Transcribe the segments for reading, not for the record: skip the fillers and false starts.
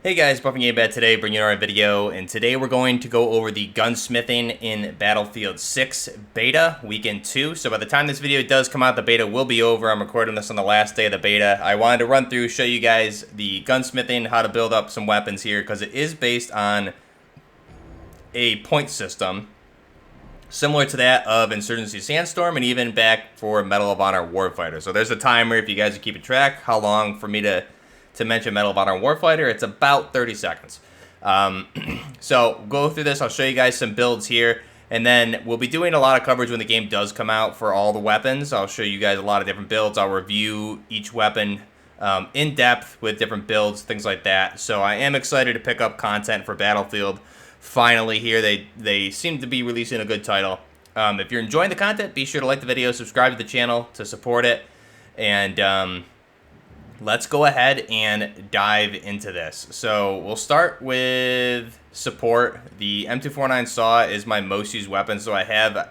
Hey guys, Buffing Game Bad today, bringing you our video, and today we're going to go over the gunsmithing in Battlefield 6 beta, weekend 2. So by the time this video does come out, the beta will be over. I'm recording this on the last day of the beta. I wanted to run through, show you guys the gunsmithing, how to build up some weapons here, because it is based on a point system, similar to that of Insurgency Sandstorm, and even back for Medal of Honor Warfighter. So there's a timer, if you guys are keeping track, how long for me to mention Medal of Honor Warfighter. It's about 30 seconds. So go through this. I'll show you guys some builds here, and then we'll be doing a lot of coverage when the game does come out for all the weapons. I'll show you guys a lot of different builds. I'll review each weapon in depth with different builds, things like that. So I am excited to pick up content for Battlefield. Finally here, they seem to be releasing a good title. If you're enjoying the content, be sure to like the video, subscribe to the channel to support it, and let's go ahead and dive into this. So we'll start with support. The M249 Saw is my most used weapon, so I have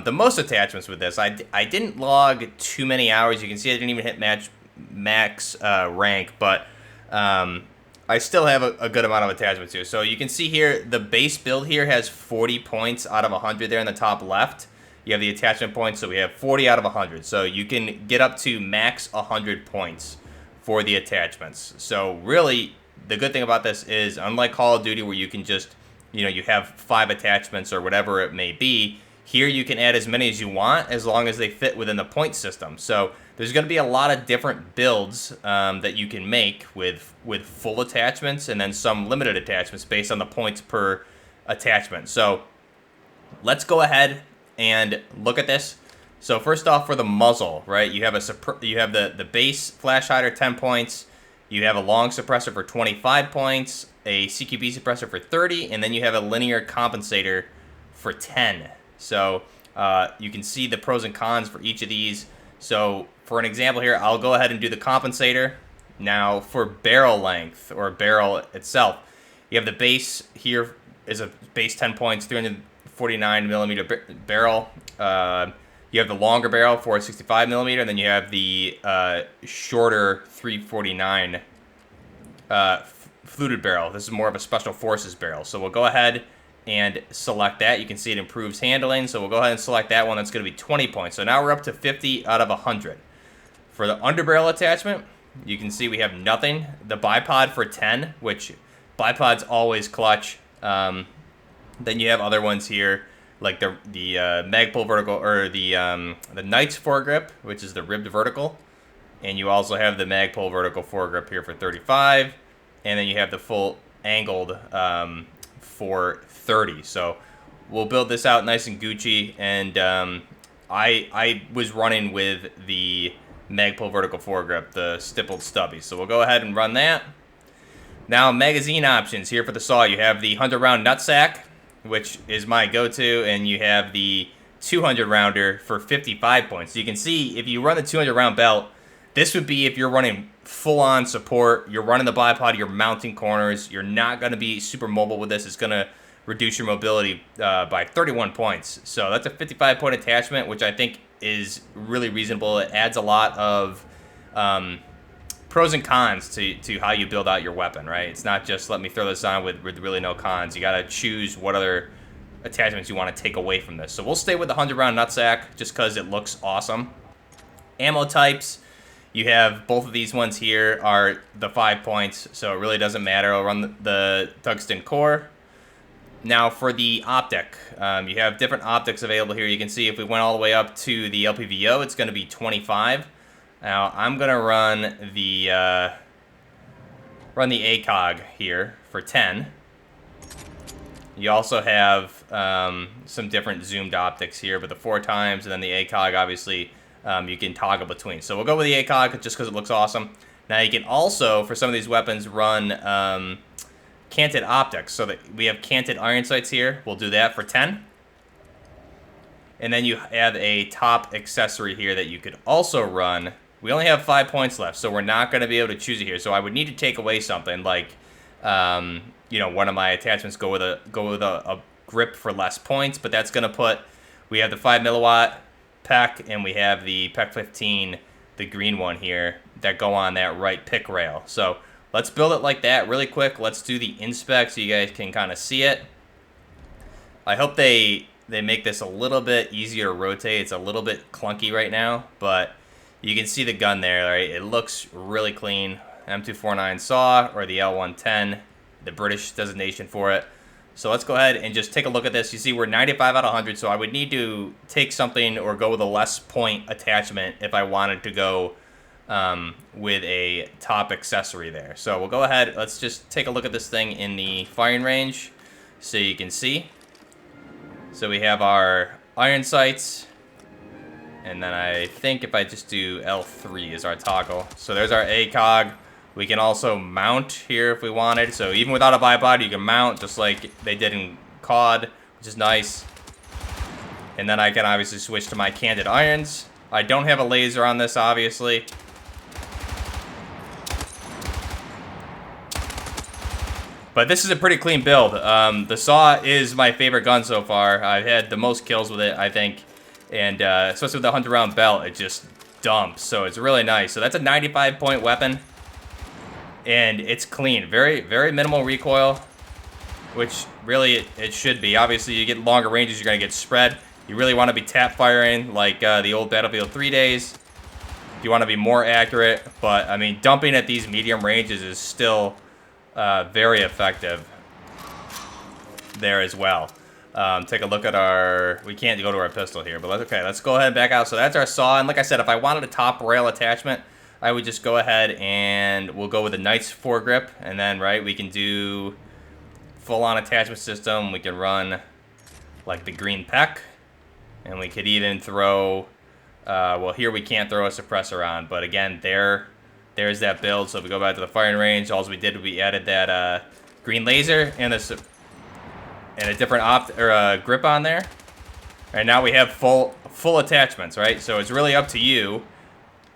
the most attachments with this. I didn't log too many hours. You can see I didn't even hit max rank, but I still have a good amount of attachments here. So you can see here, the base build here has 40 points out of 100 there in the top left. You have the attachment points, so we have 40 out of 100. So you can get up to max 100 points for the attachments. So really, the good thing about this is, unlike Call of Duty where you can just, you have 5 attachments or whatever it may be, here you can add as many as you want as long as they fit within the point system. So there's going to be a lot of different builds that you can make with full attachments and then some limited attachments based on the points per attachment. So let's go ahead and look at this. So first off, for the muzzle, right? You have the base flash hider 10 points. You have a long suppressor for 25 points, a CQB suppressor for 30, and then you have a linear compensator for 10. So you can see the pros and cons for each of these. So for an example here, I'll go ahead and do the compensator. Now for barrel length or barrel itself, you have the base here is a base 10 points, 349 millimeter barrel. You have the longer barrel, 465 millimeter, and then you have the shorter 349 fluted barrel. This is more of a special forces barrel. So we'll go ahead and select that. You can see it improves handling. So we'll go ahead and select that one. That's going to be 20 points. So now we're up to 50 out of 100. For the underbarrel attachment, you can see we have nothing. The bipod for 10, which bipod's always clutch. Then you have other ones here, like the Magpul vertical, or the Knights foregrip, which is the ribbed vertical, and you also have the Magpul vertical foregrip here for 35, and then you have the full angled for 30. So we'll build this out nice and Gucci, and I was running with the Magpul vertical foregrip, the stippled stubby. So we'll go ahead and run that. Now magazine options here for the Saw. You have the 100 round nutsack, which is my go-to, and you have the 200 rounder for 55 points. So you can see if you run the 200 round belt, this would be if you're running full-on support, you're running the bipod, you're mounting corners, you're not going to be super mobile with this. It's going to reduce your mobility by 31 points. So that's a 55 point attachment, which I think is really reasonable. It adds a lot of pros and cons to how you build out your weapon, right? It's not just let me throw this on with really no cons. You got to choose what other attachments you want to take away from this. So we'll stay with the 100 round nutsack just because it looks awesome. Ammo types, you have both of these ones here are the 5 points, so it really doesn't matter. I'll run the tungsten core. Now for the optic, you have different optics available here. You can see if we went all the way up to the LPVO, it's going to be 25. Now I'm gonna run the ACOG here for 10. You also have some different zoomed optics here, but the 4 times and then the ACOG, obviously you can toggle between. So we'll go with the ACOG just because it looks awesome. Now you can also, for some of these weapons, run canted optics. So that we have canted iron sights here. We'll do that for 10. And then you have a top accessory here that you could also run. We only have 5 points left, so we're not going to be able to choose it here. So I would need to take away something like, one of my attachments go with a grip for less points, but that's going to put. We have the 5 milliwatt PEC, and we have the PEC 15, the green one here, that go on that right pick rail. So let's build it like that really quick. Let's do the inspect so you guys can kind of see it. I hope they make this a little bit easier to rotate. It's a little bit clunky right now, but you can see the gun there, right? It looks really clean. M249 SAW, or the L110, the British designation for it. So let's go ahead and just take a look at this. You see we're 95 out of 100, so I would need to take something or go with a less point attachment if I wanted to go with a top accessory there. So we'll go ahead, let's just take a look at this thing in the firing range so you can see. So we have our iron sights, and then I think if I just do L3 is our toggle. So there's our ACOG. We can also mount here if we wanted. So even without a bipod, you can mount just like they did in COD, which is nice. And then I can obviously switch to my candid irons. I don't have a laser on this, obviously. But this is a pretty clean build. The SAW is my favorite gun so far. I've had the most kills with it, I think. And especially with the 100-round belt, it just dumps. So it's really nice. So that's a 95-point weapon. And it's clean. Very, very minimal recoil, which really it should be. Obviously, you get longer ranges, you're going to get spread. You really want to be tap firing like the old Battlefield 3 days. You want to be more accurate. But, I mean, dumping at these medium ranges is still very effective there as well. Take a look at our... We can't go to our pistol here, but let's go ahead and back out. So that's our SAW. And like I said, if I wanted a top rail attachment, I would just go ahead and we'll go with the Knights foregrip, and then, right, we can do full-on attachment system. We can run, like, the green PEC, and we could even throw, well, here we can't throw a suppressor on, but again, there's that build. So if we go back to the firing range, all we did, we added that green laser and a different grip on there. And now we have full attachments, right? So it's really up to you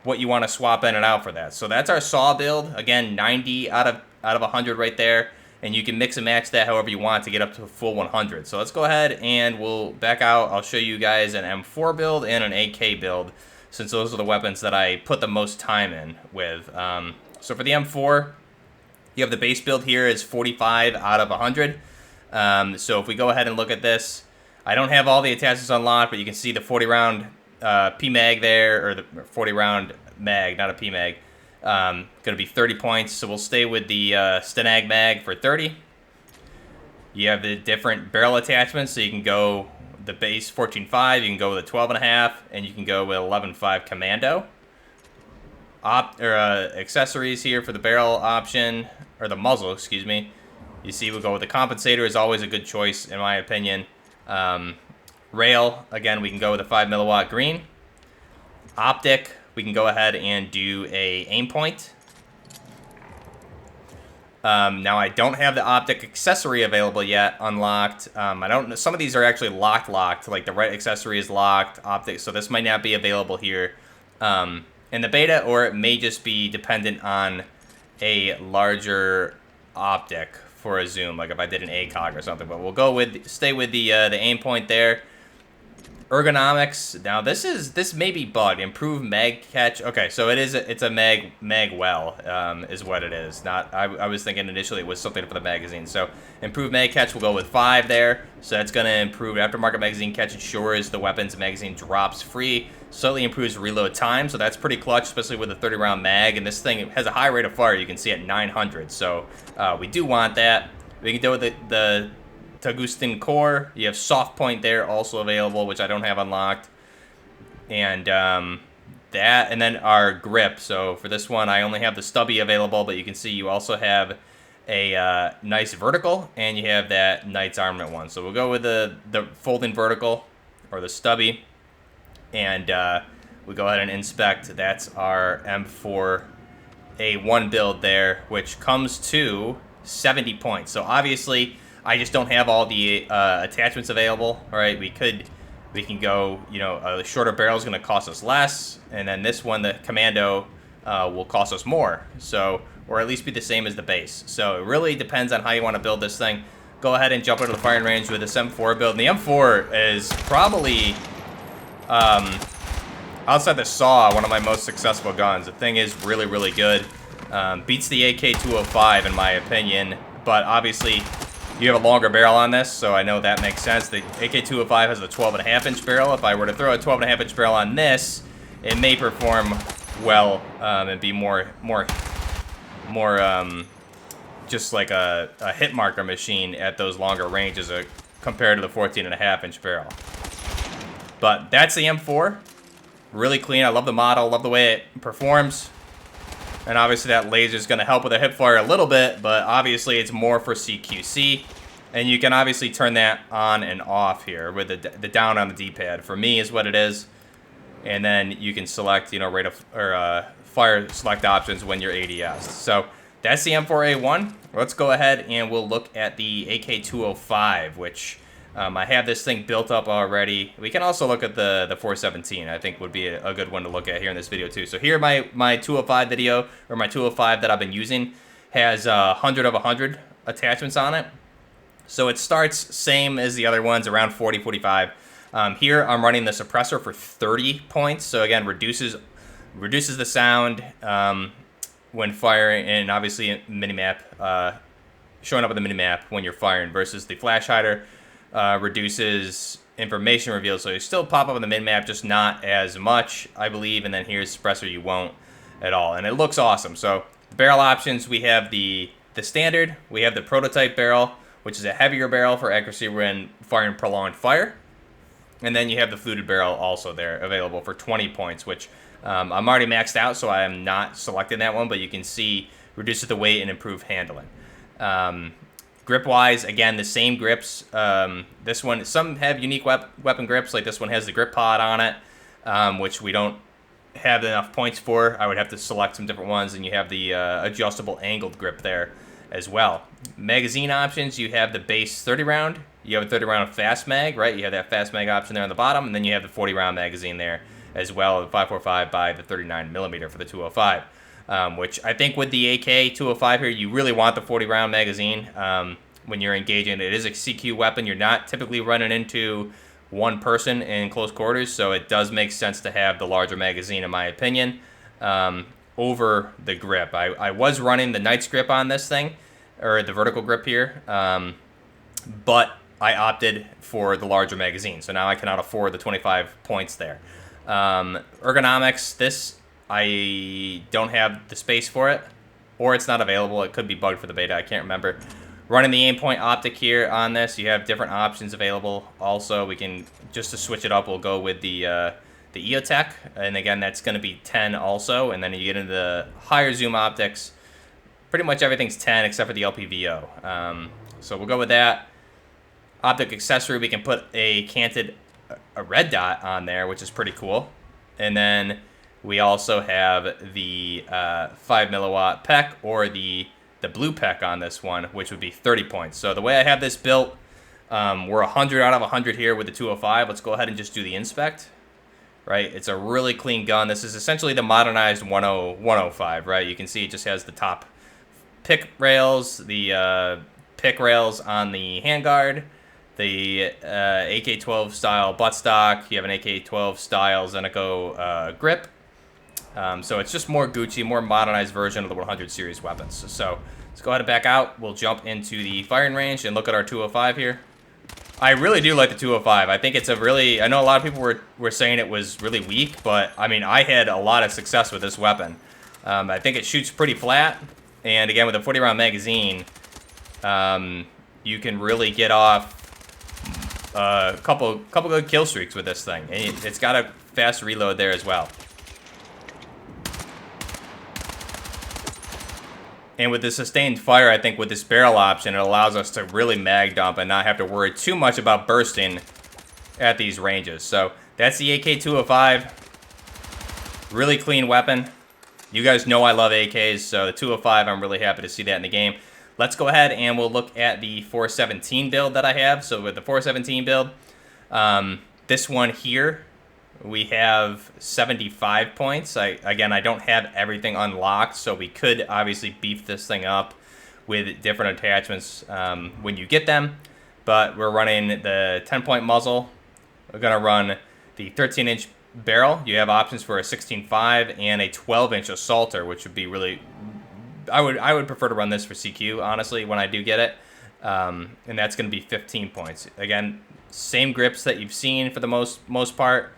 what you want to swap in and out for that. So that's our SAW build. Again, 90 out of 100 right there. And you can mix and match that however you want to get up to a full 100. So let's go ahead and we'll back out. I'll show you guys an M4 build and an AK build, since those are the weapons that I put the most time in with. So for the M4, you have the base build here is 45 out of 100. So if we go ahead and look at this, I don't have all the attachments unlocked, but you can see the 40-round PMag there, or the 40-round mag, not a PMag. Going to be 30 points, so we'll stay with the Stenag mag for 30. You have the different barrel attachments, so you can go the base 14.5, you can go with a 12.5, and you can go with 11.5 Commando. Accessories here for the barrel option, or the muzzle, excuse me. You see, we'll go with the compensator, is always a good choice, in my opinion. Rail, again, we can go with a 5 milliwatt green. Optic, we can go ahead and do a aim point. Now I don't have the optic accessory available yet, unlocked. I don't know, some of these are actually locked, like the right accessory is locked, optic, so this might not be available here in the beta, or it may just be dependent on a larger optic for a zoom, like if I did an ACOG or something. But we'll stay with the aim point there. Ergonomics. Now this may be bugged. Improved mag catch. Okay, so it's a mag well is what it is. Not I was thinking initially it was something for the magazine. So improved mag catch, we'll go with 5 there. So that's gonna improve aftermarket magazine catch, ensures the weapons magazine drops free. Slightly improves reload time, so that's pretty clutch, especially with a 30-round mag. And this thing has a high rate of fire. You can see at 900. So we do want that. We can do with the Tungsten core. You have soft point there also available, which I don't have unlocked. And that, and then our grip. So for this one, I only have the stubby available, but you can see you also have a nice vertical, and you have that Knight's Armament one. So we'll go with the folding vertical, or the stubby, and we go ahead and inspect. That's our M4A1 build there, which comes to 70 points. So obviously, I just don't have all the attachments available. All right, we can go, you know, a shorter barrel is going to cost us less, and then this one, the Commando, will cost us more. So, or at least be the same as the base. So it really depends on how you want to build this thing. Go ahead and jump into the firing range with this M4 build. And the M4 is probably, outside the SAW, one of my most successful guns. The thing is really, really good. Beats the AK-205 in my opinion, but obviously you have a longer barrel on this, so I know that makes sense. The AK-205 has a 12.5-inch barrel. If I were to throw a 12.5-inch barrel on this, it may perform well and be more just like a hit marker machine at those longer ranges compared to the 14.5-inch barrel. But that's the M4. Really clean. I love the model. Love the way it performs. And obviously that laser is going to help with the hip fire a little bit, but obviously it's more for CQC. And you can obviously turn that on and off here with the down on the D-pad. For me is what it is. And then you can select, you know, rate of or fire select options when you're ADS. So that's the M4A1. Let's go ahead and we'll look at the AK-205, which I have this thing built up already. We can also look at the 417. I think would be a good one to look at here in this video too. So here my 205 video, or my 205 that I've been using, has 100 of 100 attachments on it. So it starts same as the other ones, around 40, 45. Here I'm running the suppressor for 30 points. So again, reduces the sound when firing, and obviously minimap, showing up on the minimap when you're firing, versus the flash hider reduces information reveal. So you still pop up on the minimap, just not as much, I believe. And then here's suppressor, you won't at all. And it looks awesome. So the barrel options, we have the standard, we have the prototype barrel, which is a heavier barrel for accuracy when firing prolonged fire. And then you have the fluted barrel also there available for 20 points, which I'm already maxed out, so I am not selecting that one, but you can see reduces the weight and improve handling. Grip-wise, again, the same grips. This one, some have unique weapon grips, like this one has the grip pod on it, which we don't have enough points for. I would have to select some different ones, and you have the adjustable angled grip there as well. Magazine options, you have the base 30 round, you have a 30 round fast mag, right? You have that fast mag option there on the bottom, and then you have the 40 round magazine there as well, the 5.45 by the 39mm for the 205, which I think with the AK-205 here, you really want the 40 round magazine when you're engaging. It is a CQ weapon. You're not typically running into one person in close quarters, so it does make sense to have the larger magazine, in my opinion, over the grip. I was running the Knight's grip on this thing, or the vertical grip here, but I opted for the larger magazine, so now I cannot afford the 25 points there. Ergonomics, this, I don't have the space for it, or it's not available. It could be bugged for the beta, I can't remember. Running the Aimpoint optic here on this, you have different options available. Also, we can, just to switch it up, we'll go with the EOTech, and again, that's going to be 10 also. And then you get into the higher zoom optics, pretty much everything's 10 except for the LPVO. So we'll go with that. Optic accessory, we can put a red dot on there, which is pretty cool. And then we also have the 5 milliwatt PEC, or the blue PEC on this one, which would be 30 points. So the way I have this built, we're 100 out of 100 here with the 205. Let's go ahead and just do the inspect. Right, it's a really clean gun. This is essentially the modernized 105, right? You can see it just has the top pick rails, the pick rails on the handguard, the AK-12 style buttstock. You have an AK-12 style Zeneco grip. So it's just more Gucci, more modernized version of the 100 series weapons. So let's go ahead and back out. We'll jump into the firing range and look at our 205 here. I really do like the 205. I think it's a really, I know a lot of people were saying it was really weak, but I mean, I had a lot of success with this weapon. I think it shoots pretty flat, and again, with a 40 round magazine, you can really get off a couple good kill streaks with this thing. And it's got a fast reload there as well. And with the sustained fire, I think with this barrel option, it allows us to really mag dump and not have to worry too much about bursting at these ranges. So that's the AK-205. Really clean weapon. You guys know I love AKs, so the 205, I'm really happy to see that in the game. Let's go ahead and we'll look at the 417 build that I have. So with the 417 build, this one here, we have 75 points. Again, I don't have everything unlocked, so we could obviously beef this thing up with different attachments when you get them. But we're running the 10-point muzzle. We're going to run the 13-inch barrel. You have options for a 16.5 and a 12-inch assaulter, which would be really I would prefer to run this for CQ, honestly, when I do get it. And that's going to be 15 points. Again, same grips that you've seen for the most part.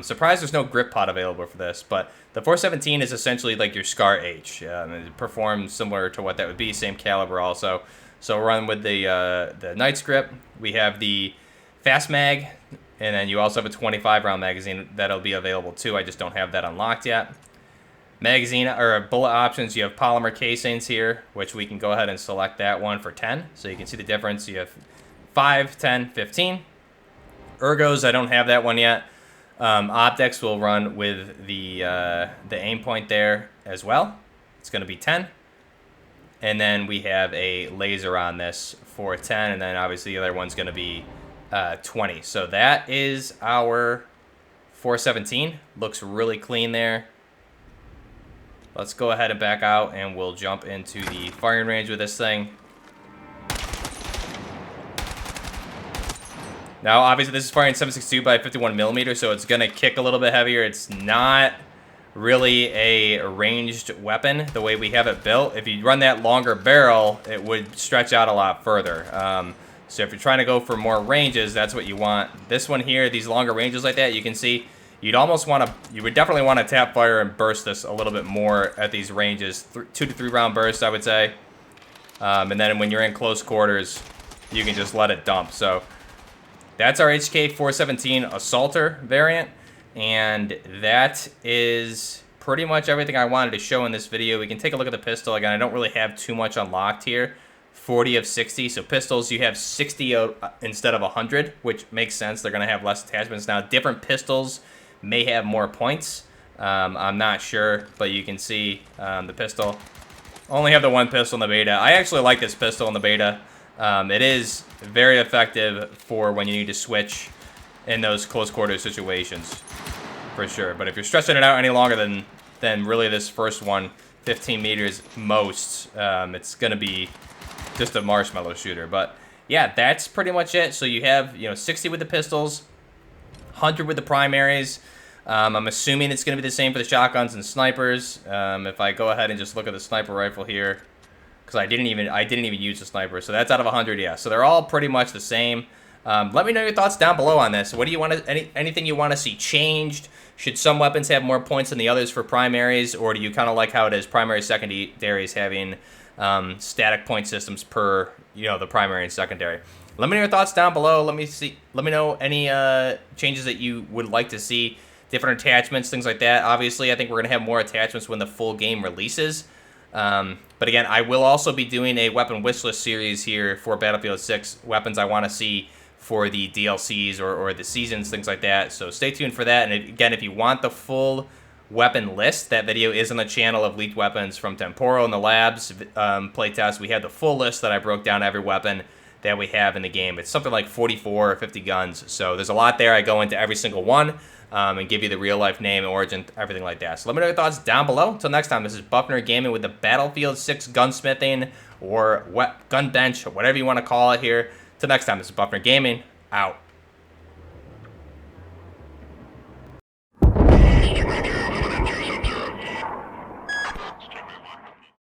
Surprised there's no grip pod available for this, but the 417 is essentially like your Scar H. It performs similar to what that would be, same caliber also. So we'll run with the Knight's grip. We have the Fast Mag, and then you also have a 25 round magazine that'll be available too. I just don't have that unlocked yet. Magazine or bullet options, you have polymer casings here, which we can go ahead and select that one for 10. So you can see the difference. You have 5, 10, 15. Ergos, I don't have that one yet. Optics will run with the aim point there as well. It's going to be 10. And then we have a laser on this for 10. And then obviously the other one's going to be 20. So that is our 417. Looks really clean there. Let's go ahead and back out and we'll jump into the firing range with this thing. Now, obviously, this is firing 7.62 by 51 millimeter, so it's going to kick a little bit heavier. It's not really a ranged weapon the way we have it built. If you run that longer barrel, it would stretch out a lot further. So if you're trying to go for more ranges, that's what you want. This one here, these longer ranges like that, you can see you'd almost want to, you would definitely want to tap fire and burst this a little bit more at these ranges. 2 to 3 round bursts, I would say. And then when you're in close quarters, you can just let it dump. So that's our HK 417 Assaulter variant, and that is pretty much everything I wanted to show in this video. We can take a look at the pistol. Again, I don't really have too much unlocked here. 40 of 60, so pistols, you have 60 instead of 100, which makes sense. They're going to have less attachments. Now, different pistols may have more points. I'm not sure, but you can see the pistol. Only have the one pistol in the beta. I actually like this pistol in the beta. It is very effective for when you need to switch in those close quarter situations, for sure. But if you're stretching it out any longer than really this first one, 15 meters most, it's going to be just a marshmallow shooter. But yeah, that's pretty much it. So you have 60 with the pistols, 100 with the primaries. I'm assuming it's going to be the same for the shotguns and snipers. If I go ahead and just look at the sniper rifle here, because I didn't even use the sniper, so that's out of 100. Yeah, so they're all pretty much the same. Let me know your thoughts down below on this. What do you want to anything you want to see changed? Should some weapons have more points than the others for primaries, or do you kind of like how it is primary secondaries having static point systems per the primary and secondary? Let me know your thoughts down below. Let me know any changes that you would like to see, different attachments, things like that. Obviously, I think we're gonna have more attachments when the full game releases. But again, I will also be doing a weapon wish list series here for Battlefield 6, weapons I want to see for the DLCs or the seasons, things like that. So stay tuned for that. And again, if you want the full weapon list, that video is on the channel of Leaked Weapons from Temporal and the Labs playtest. We had the full list that I broke down every weapon that we have in the game. It's something like 44 or 50 guns. So there's a lot there. I go into every single one. And give you the real-life name, origin, everything like that. So let me know your thoughts down below. Until next time, this is Buffner Gaming with the Battlefield 6 gunsmithing or gun bench, or whatever you want to call it here. Till next time, this is Buffner Gaming, out.